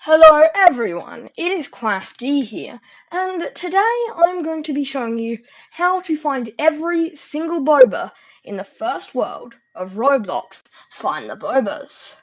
Hello everyone, it is Class D here, and today I'm going to be showing you how to find every single Boba in the first world of Roblox, Find the Bobas.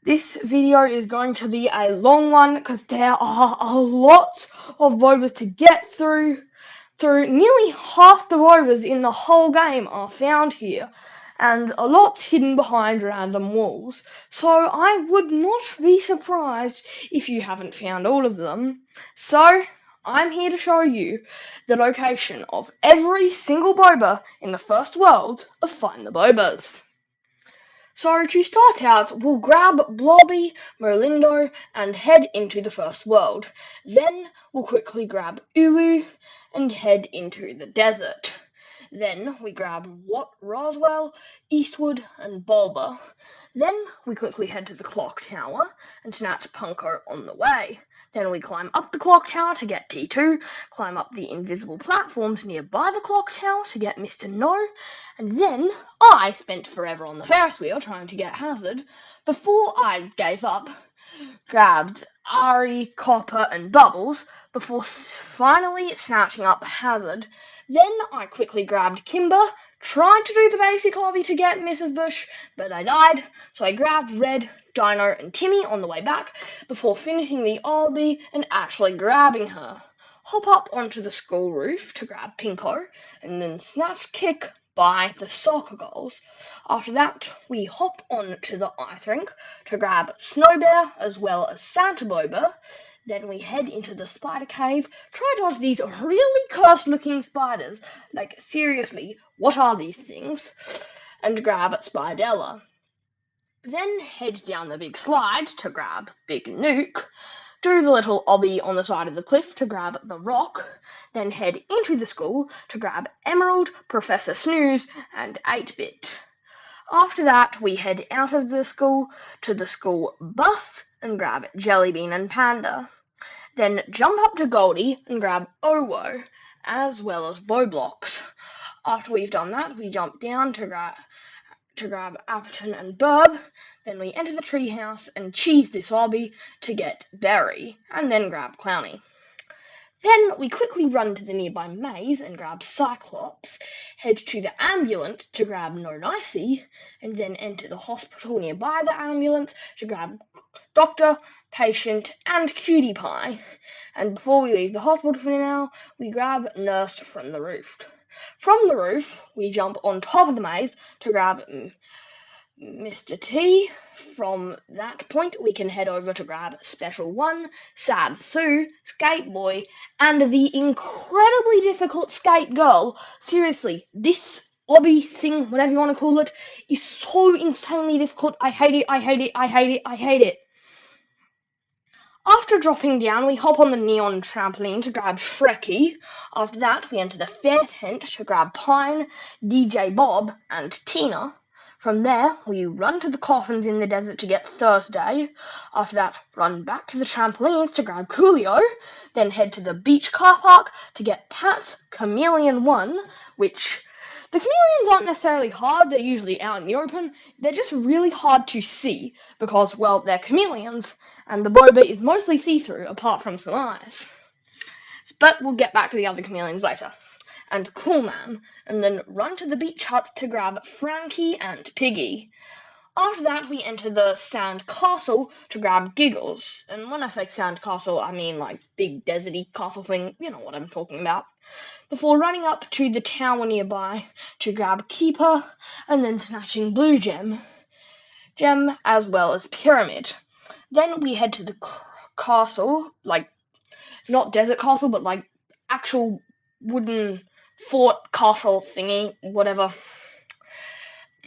This video is going to be a long one because there are a lot of Bobas to get through. Nearly half the Bobas in the whole game are found here, and a lot's hidden behind random walls, so I would not be surprised if you haven't found all of them. So, I'm here to show you the location of every single Boba in the first world of Find the Bobas. So to start out, we'll grab Blobby, Merlindo, and head into the first world. Then we'll quickly grab Uwu and head into the desert. Then we grab Roswell, Eastwood, and Boba. Then we quickly head to the clock tower and snatch Punko on the way. Then we climb up the clock tower to get T2, climb up the invisible platforms nearby the clock tower to get Mr. No, and then I spent forever on the Ferris wheel trying to get Hazard before I gave up, grabbed Ari, Copper, and Bubbles before finally snatching up Hazard. Then I quickly grabbed Kimber, tried to do the basic lobby to get Mrs. Bush, but I died, so I grabbed Red, Dino, and Timmy on the way back before finishing the lobby and actually grabbing her. Hop up onto the school roof to grab Pinko, and then snatch Kick by the soccer goals. After that, we hop on to the ice rink to grab Snowbear as well as Santa Boba. Then we head into the spider cave, try to dodge these really cursed looking spiders. Like, seriously, what are these things? And grab Spidella. Then head down the big slide to grab Big Nuke. Do the little obby on the side of the cliff to grab the rock. Then head into the school to grab Emerald, Professor Snooze, and 8-Bit. After that, we head out of the school to the school bus and grab Jellybean and Panda. Then jump up to Goldie and grab Owo, as well as Roblox. After we've done that, we jump down to grab Appleton and Burb. Then we enter the treehouse and cheese this obby to get Berry, and then grab Clowny. Then we quickly run to the nearby maze and grab Cyclops, head to the ambulance to grab No Nicey, and then enter the hospital nearby the ambulance to grab Doctor, Patient, and Cutie Pie. And before we leave the hospital for now, we grab Nurse from the roof. From the roof, we jump on top of the maze to grab Mr. T. From that point, we can head over to grab Special 1, Sad Sue, Skate Boy, and the incredibly difficult Skate Girl. Seriously, this obby thing, whatever you want to call it, is so insanely difficult. I hate it, I hate it, I hate it, I hate it. After dropping down, we hop on the neon trampoline to grab Shrekky. After that, we enter the fair tent to grab Pine, DJ Bob, and Tina. From there, we run to the coffins in the desert to get Thursday. After that, run back to the trampolines to grab Coolio. Then head to the beach car park to get Pat's Chameleon 1, which the chameleons aren't necessarily hard, they're usually out in the open. They're just really hard to see because, well, they're chameleons, and the Boba is mostly see-through apart from some eyes. But we'll get back to the other chameleons later. And Coolman, and then run to the beach hut to grab Frankie and Piggy. After that, we enter the sand castle to grab Giggles. And when I say sand castle, I mean like big deserty castle thing. You know what I'm talking about. Before running up to the tower nearby to grab Keeper, and then snatching Blue Gem as well as Pyramid. Then we head to the castle, like not desert castle, but like actual wooden fort castle thingy, whatever.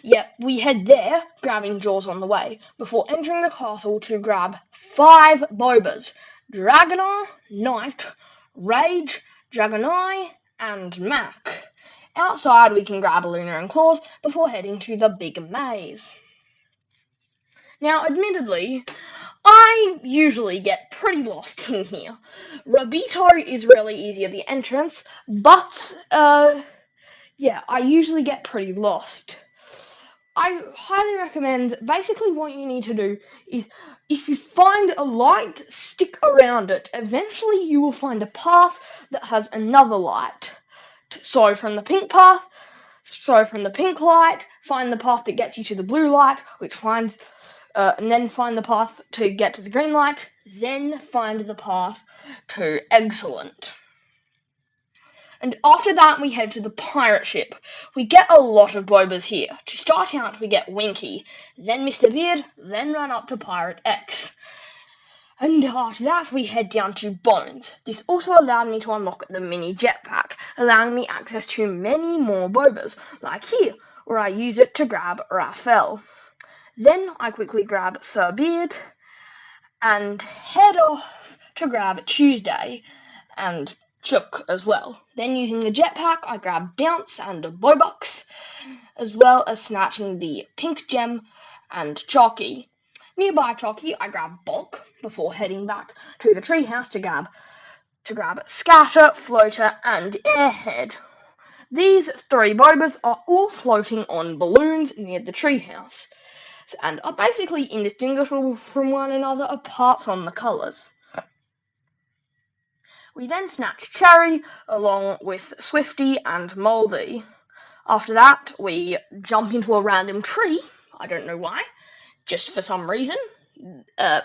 Yeah, we head there, grabbing Jaws on the way, before entering the castle to grab 5 Bobas: Dragonar, Knight, Rage, Dragonai, and Mac. Outside, we can grab Luna and Claws before heading to the big maze. Now, admittedly, I usually get pretty lost in here. Rabito is really easy at the entrance, but, yeah, I usually get pretty lost. I highly recommend, basically what you need to do is, if you find a light, stick around it. Eventually you will find a path that has another light. So from the pink light, find the path that gets you to the blue light, and then find the path to get to the green light, then find the path to excellent. And after that, we head to the pirate ship. We get a lot of Bobas here. To start out, we get Winky, then Mr. Beard, then run up to Pirate X. And after that, we head down to Bones. This also allowed me to unlock the mini jetpack, allowing me access to many more Bobas, like here, where I use it to grab Raphael. Then I quickly grab Sir Beard, and head off to grab Tuesday, and Chook as well. Then using the jetpack, I grab Bounce and Bobux, as well as snatching the pink gem and Chalky. Nearby Chalky, I grab Bulk before heading back to the treehouse to grab Scatter, Floater, and Airhead. These 3 Bobas are all floating on balloons near the treehouse, and are basically indistinguishable from one another apart from the colours. We then snatch Cherry along with Swifty and Mouldy. After that, we jump into a random tree. I don't know why. Just for some reason.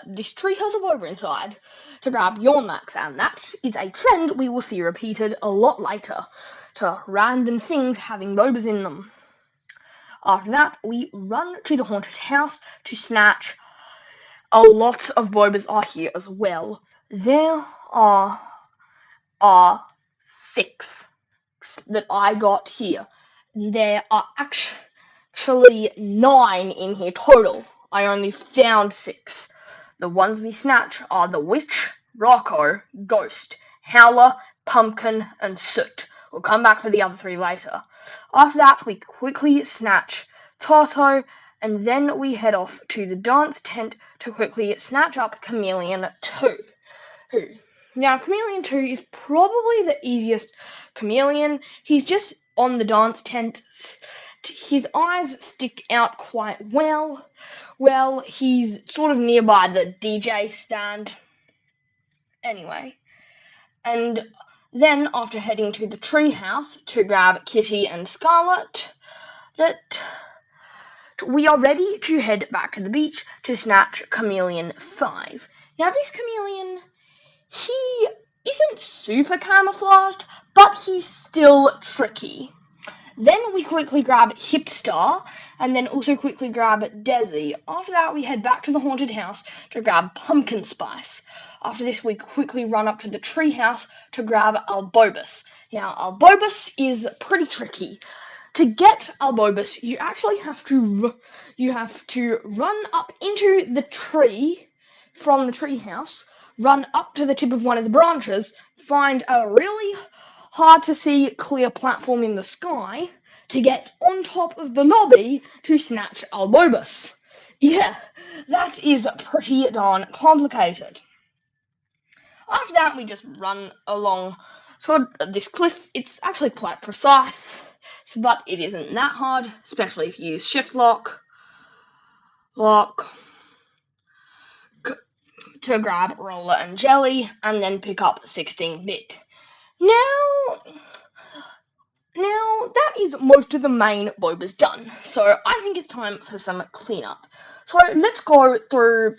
This tree has a Boba inside to grab Yornax, and that is a trend we will see repeated a lot later, to random things having Bobas in them. After that, we run to the haunted house to snatch. A lot of Bobas are here as well. There are 6 that I got here. There are actually 9 in here total. I only found 6. The ones we snatch are the Witch, Rocco, Ghost, Howler, Pumpkin, and Soot. We'll come back for the other 3 later. After that, we quickly snatch Toto, and then we head off to the dance tent to quickly snatch up Chameleon 2. Now, Chameleon 2 is probably the easiest chameleon. He's just on the dance tent. His eyes stick out quite well. Well, he's sort of nearby the DJ stand. Anyway. And then, after heading to the treehouse to grab Kitty and Scarlet, we are ready to head back to the beach to snatch Chameleon 5. Now, this chameleon, he isn't super camouflaged, but he's still tricky. Then we quickly grab Hipstar, and then also quickly grab Desi. After that, we head back to the haunted house to grab Pumpkin Spice. After this, we quickly run up to the treehouse to grab Albobus. Now, Albobus is pretty tricky. To get Albobus, you actually have to run up into the tree from the treehouse, run up to the tip of one of the branches, find a really hard to see clear platform in the sky to get on top of the lobby to snatch Albobus. Yeah, that is pretty darn complicated. After that, we just run along this cliff. It's actually quite precise, but it isn't that hard, especially if you use shift lock to grab Roller and Jelly, and then pick up 16-bit. Now that is most of the main Bobas done, so I think it's time for some cleanup. So let's go through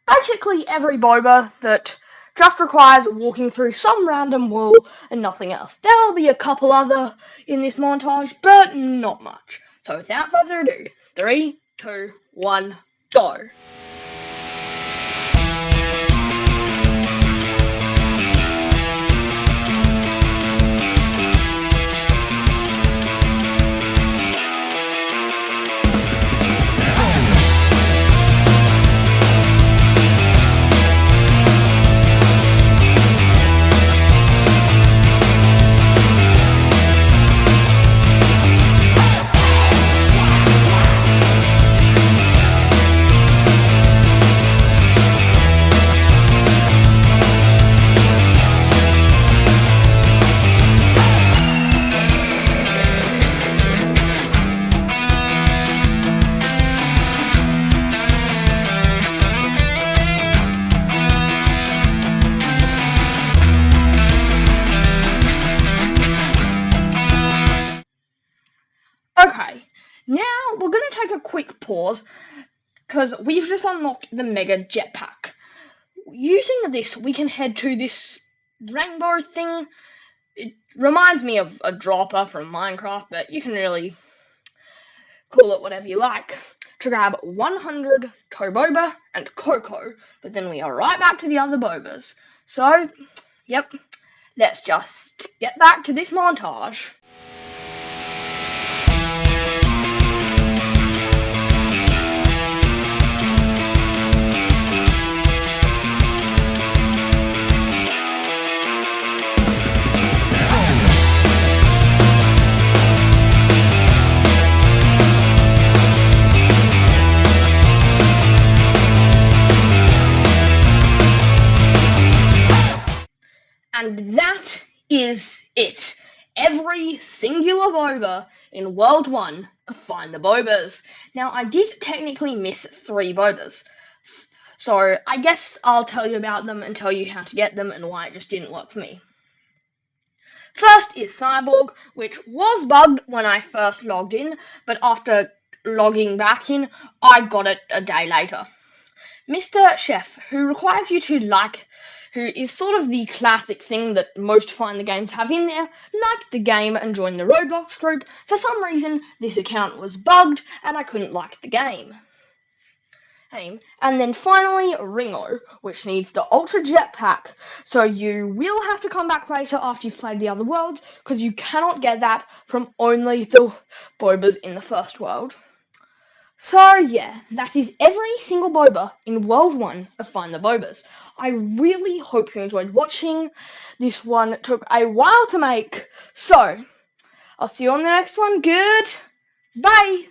basically every Boba that just requires walking through some random wall and nothing else. There'll be a couple other in this montage, but not much. So without further ado, 3, 2, 1, go! pause, because we've just unlocked the Mega Jetpack. Using this, we can head to this rainbow thing. It reminds me of a dropper from Minecraft, but you can really call it whatever you like, to grab 100 Boba and Coco, but then we are right back to the other Bobas. So, yep, let's just get back to this montage. And that is it. Every singular Boba in World 1 of Find the Bobas. Now, I did technically miss 3 Bobas, so I guess I'll tell you about them and tell you how to get them and why it just didn't work for me. First is Cyborg, which was bugged when I first logged in, but after logging back in, I got it a day later. Mr. Chef, who requires you to who is sort of the classic thing that most Find the Games have in there, like the game and join the Roblox group. For some reason, this account was bugged and I couldn't like the game. And then finally, Ringo, which needs the Ultra Jetpack, so you will have to come back later after you've played the other worlds, because you cannot get that from only the Bobas in the first world. So yeah, that is every single Boba in World 1 of Find the Bobas. I really hope you enjoyed watching. This one took a while to make. So, I'll see you on the next one. Good. Bye.